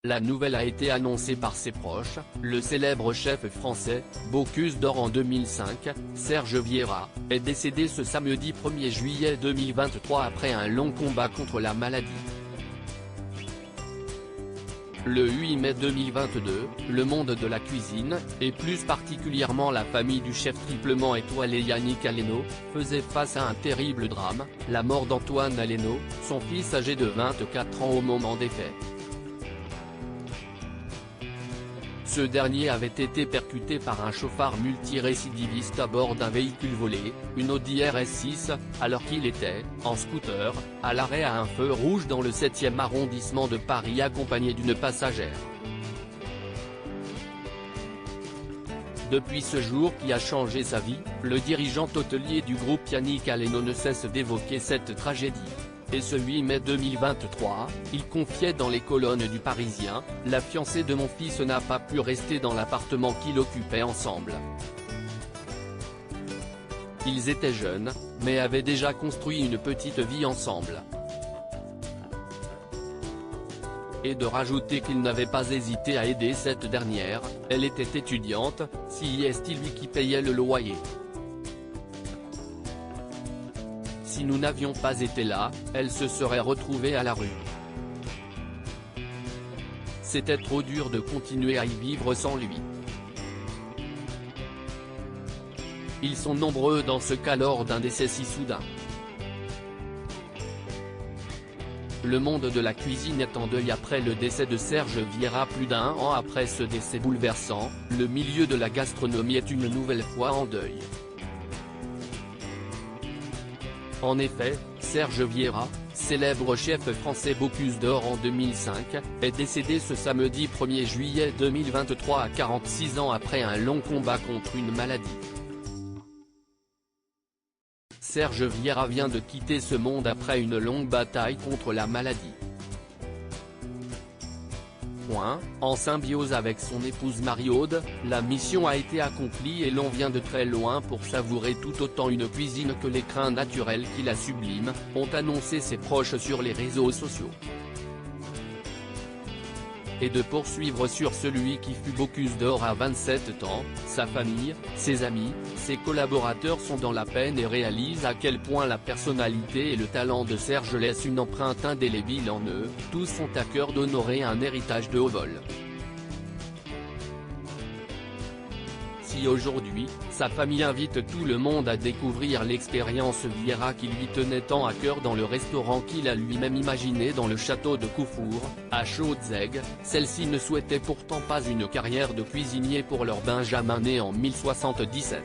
La nouvelle a été annoncée par ses proches. Le célèbre chef français, Bocuse d'Or en 2005, Serge Vieira, est décédé ce samedi 1er juillet 2023 après un long combat contre la maladie. Le 8 mai 2022, le monde de la cuisine, et plus particulièrement la famille du chef triplement étoilé Yannick Aleno, faisait face à un terrible drame, la mort d'Antoine Aleno, son fils âgé de 24 ans au moment des faits. Ce dernier avait été percuté par un chauffard multirécidiviste à bord d'un véhicule volé, une Audi RS6, alors qu'il était, en scooter, à l'arrêt à un feu rouge dans le 7e arrondissement de Paris accompagné d'une passagère. Depuis ce jour qui a changé sa vie, le dirigeant hôtelier du groupe Yannick Aleno ne cesse d'évoquer cette tragédie. Et ce 8 mai 2023, il confiait dans les colonnes du Parisien, « La fiancée de mon fils n'a pas pu rester dans l'appartement qu'il occupait ensemble. Ils étaient jeunes, mais avaient déjà construit une petite vie ensemble. » Et de rajouter qu'il n'avait pas hésité à aider cette dernière, elle était étudiante, si est lui qui payait le loyer. Si nous n'avions pas été là, elle se serait retrouvée à la rue. C'était trop dur de continuer à y vivre sans lui. Ils sont nombreux dans ce cas lors d'un décès si soudain. Le monde de la cuisine est en deuil après le décès de Serge Vieira. Plus d'un an après ce décès bouleversant, le milieu de la gastronomie est une nouvelle fois en deuil. En effet, Serge Vieira, célèbre chef français Bocuse d'Or en 2005, est décédé ce samedi 1er juillet 2023 à 46 ans après un long combat contre une maladie. Serge Vieira vient de quitter ce monde après une longue bataille contre la maladie. En symbiose avec son épouse Marie-Aude, la mission a été accomplie et l'on vient de très loin pour savourer tout autant une cuisine que l'écrin naturel qui la sublime, ont annoncé ses proches sur les réseaux sociaux. Et de poursuivre sur celui qui fut Bocuse d'Or à 27 ans, sa famille, ses amis, ses collaborateurs sont dans la peine et réalisent à quel point la personnalité et le talent de Serge laissent une empreinte indélébile en eux. Tous ont à cœur d'honorer un héritage de haut vol. Si aujourd'hui, sa famille invite tout le monde à découvrir l'expérience Vieira qui lui tenait tant à cœur dans le restaurant qu'il a lui-même imaginé dans le château de Coufour, à Chaudes-Aigues, celle-ci ne souhaitait pourtant pas une carrière de cuisinier pour leur Benjamin né en 1077.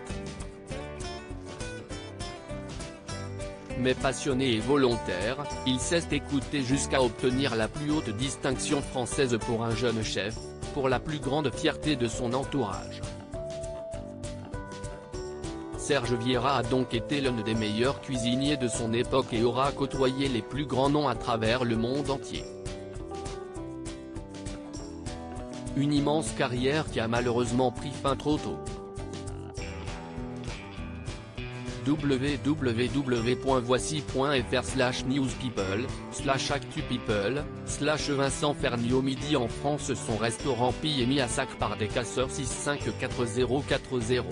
Mais passionné et volontaire, il s'est écouté jusqu'à obtenir la plus haute distinction française pour un jeune chef, pour la plus grande fierté de son entourage. Serge Vieira a donc été l'un des meilleurs cuisiniers de son époque et aura côtoyé les plus grands noms à travers le monde entier. Une immense carrière qui a malheureusement pris fin trop tôt. www.voici.fr/newspeople/actupeople/Vincent Ferniaud. Midi en France, son restaurant pillé et mis à sac par des casseurs. 654 040.